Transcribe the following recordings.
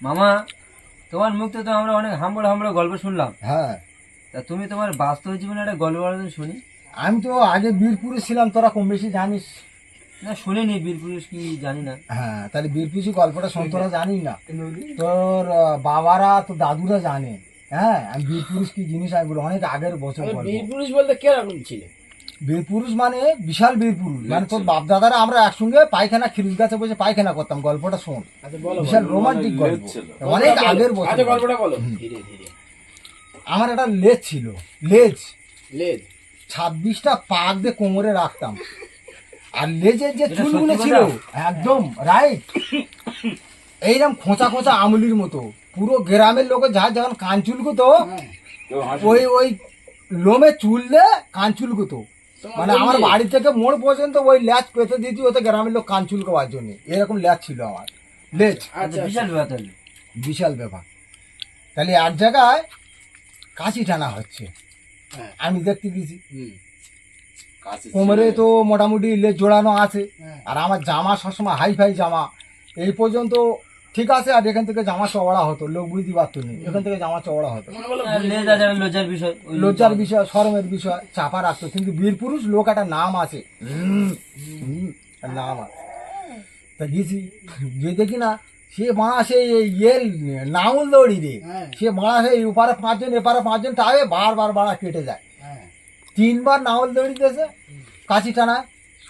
মামা, তোমার মুখ তো আমরা অনেক হাম্বল হাম্বল গল্প শুনলাম। হ্যাঁ, তা তুমি তোমার বাস্তব জীবনে একটা গল্প বলো তো শুনি। আমি তো আগে বীরপুরে ছিলাম, তোরা কম বেশি জানিস। না শুনিনি, বীর পুরুষ কি জানি না। হ্যাঁ, তাহলে বীরপুরুষ গল্পটা শোন, তোরা জানিস না। তোর বাবারা তো দাদুরা জানে। হ্যাঁ, আমি বীরপুরুষ কি জিনিস আমি বলি, অনেক আগের বছর গল্প। বীরপুরুষ বলতে কিরকম ছিল? বীরপুরুষ মানে বিশাল বীরপুরুষ, মানে তোর বাপ দাদারা আমরা একসঙ্গে পায়খানা খিরিস গাছে বসে পায়খানা করতাম। গল্পটা শোন, আচ্ছা বলো, বিশাল রোমান্টিক গল্প, অনেক আগের বছর। আচ্ছা গল্পটা বলো ধীরে ধীরে। আমার একটা লেজ ছিল, লেজ লেজ 26টা পাক দিয়ে কোমরে রাখতাম। আর লেজের যে এটা চুলগুলো সত্যি ছিল কথা? একদম রাইট এইরকম খোঁচা খোঁচা আমুলির মতো। পুরো গ্রামের লোকে যা যখন কান চুলকুতো, ওই ওই লোমে চুল দিয়ে কান চুলকুতো। মানে আমার বাড়ি থেকে মোড় পর্যন্ত ওই ল্যাচ পেতে দিতি, ওতে গ্রামের লোক কান চুলকোবার জন্য। এরকম ল্যাচ ছিল আমার লেজ, আচ্ছা বিশাল ব্যাপার তাহলে। বিশাল ব্যাপার। তাহলে এক জায়গায় কাঁচি টানা হচ্ছে, হ্যাঁ, আমি দেখতে গেছি। হুম, কোমরে তো মোটামুটি লেজ জোড়ানো আছে, হ্যাঁ। আর আমার জামা সবসময় হাই ফাই জামা। এই পর্যন্ত ঠিক আছে, আর এখান থেকে জামা চওড়া হতো, লোক বুঝতে পারতো না, এখান থেকে জামা চওড়া হতো। মনে বলো লেজ আছে, লজ্জার বিষয়, ওই লজ্জার বিষয়, শরমের বিষয়, চাপা রাখতো। কিন্তু বীরপুরুষ লোক একটা নাম আছে, নাম আছে। তা গেছি, গিয়ে দেখি না, সে মারা সে ইয়ে নাউল দৌড়ি রে, হ্যাঁ। সে মারা সে ওপারে 5 জন এপারে 5 জন, তাই বারবার বাড়া কেটে যায়। হ্যাঁ, 3বার নাউল দৌড়ি দিয়েছে কাঁচি টানা,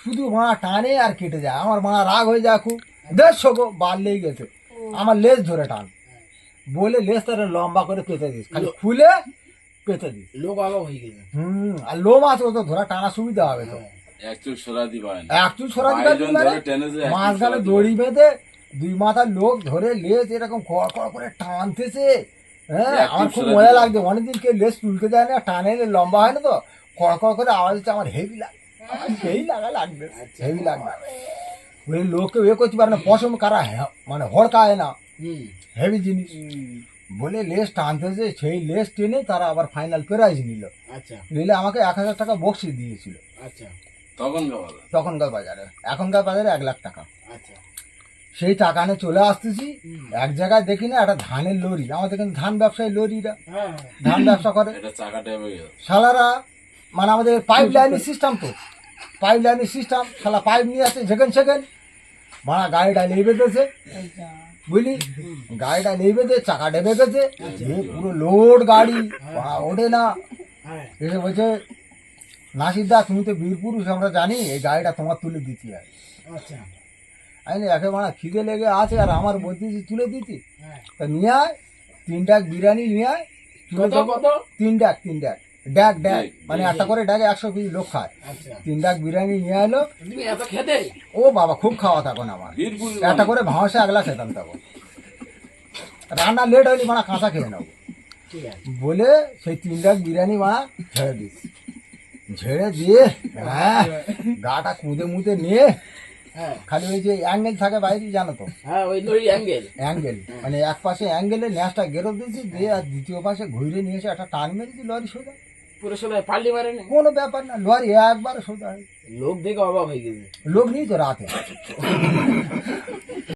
শুধু মারা টানে আর কেটে যায়। আমার মারা রাগ হয়ে যায় খুব, 150 গো বার লেগে গেছে, আমার লেজ ধরে টান বলে লেজ তার লম্বা করে পেতে দিস, খালি খুলে পেতে দিস। লোক অবাক হয়ে গেছে। আর লোম আছে, ও তো ধরা টানা সুবিধা হবে তো। একচুল সরা দিবেন একটু সরা দিবে, মাঝখানে দড়ি বেঁধে 2 মাথার লোক ধরে লেজ এরকম খড় খড় করে টানতেছে। হ্যাঁ, আমার খুব মজা লাগছে। অনেকদিন কেউ লেজ তুলতে দেয় না, টানে লম্বা হয় না তো, খড় খড় করে আওয়াজ হচ্ছে, আমার হেভি লাগে, সেই লাগবে, হেভি লাগবে। ওই লোককে এ করতে পারে না, পশম কারা মানে হড়কায় না, হুম, হেভি জিনিস বলে লেজ টানতেছে। সেই লেজ টেনে তারা আবার ফাইনাল প্রাইজ নিল। আচ্ছা নিলে আমাকে 1000 টাকা বকশিস দিয়েছিল আচ্ছা তখনকার বাজারে। এখনকার বাজারে 1 লাখ টাকা। আচ্ছা, সেই টাকা নিয়ে চলে আসতেছি, এক জায়গায় দেখি না একটা ধানের লরি, আমাদের কিন্তু ধান ব্যবসায়ী লরিরা হ্যাঁ, ধান ব্যবসা করে। শালারা মানে আমাদের পাইপ লাইনের সিস্টেম, তো পাইপ লাইনের সিস্টেম, শালা পাইপ নিয়ে আসছে যেখানে সেখানে, মারা গাড়িটা নিয়ে বেঁধেছে, বুঝলি, গাড়িটা নিয়ে বেঁধে চাকা ডেবে গেছে, পুরো লোড গাড়ি, ওঠে না। হ্যাঁ, এসে বলছে, নাসিরদা তুমি তো বীরপুরুষ, আমরা জানি, এই গাড়িটা তোমার তুলে দিতে হয়। আচ্ছা, আমি একেবারে খিদে লেগে আছে, আর আমার বলতেছি তুলে দিতি। হ্যাঁ। তা নিয়ে আয়, 3 ডাক বিরিয়ানি নিয়ে আয়, তুলে কত দেবো। কত? 3 ডাক ড্যাক মানে একটা করে ডাকে 100 পিস লোক খায়। আচ্ছা, 3 ডাক বিরিয়ানি নিয়ে এলো। তুমি এত খেতে? ও বাবা, খুব খাওয়া তখন আমার, একটা করে ভাঁসে 1 গ্লাস খেতাম তখন। রান্না লেট হইলে মানা কাঁচা খেয়ে নেবো ঠিক আছে, বলে সেই 3 ডাক বিরিয়ানি মানা ঝেড়ে দিস, ঝেড়ে দিয়ে হ্যাঁ গাটা কুঁদে মুদে নিয়ে, হ্যাঁ খালি ওই যে অ্যাঙ্গেল থাকে বাইরে, জানো তো, হ্যাঁ, ওই লরি অ্যাঙ্গেল, অ্যাঙ্গেল মানে এক পাশে অ্যাঙ্গেলে ন্যাসটা গেরো দিয়েছি দিয়ে, আর দ্বিতীয় পাশে ঘুরে নিয়ে এসে একটা টান মেরেছি, লরি সোজা। পুরো সময় পাল্লি মারে না? কোনো ব্যাপার না, লরি একবার সোজা। লোক দেখে অবাক হয়ে গেছে। লোক নেই তো রাতে।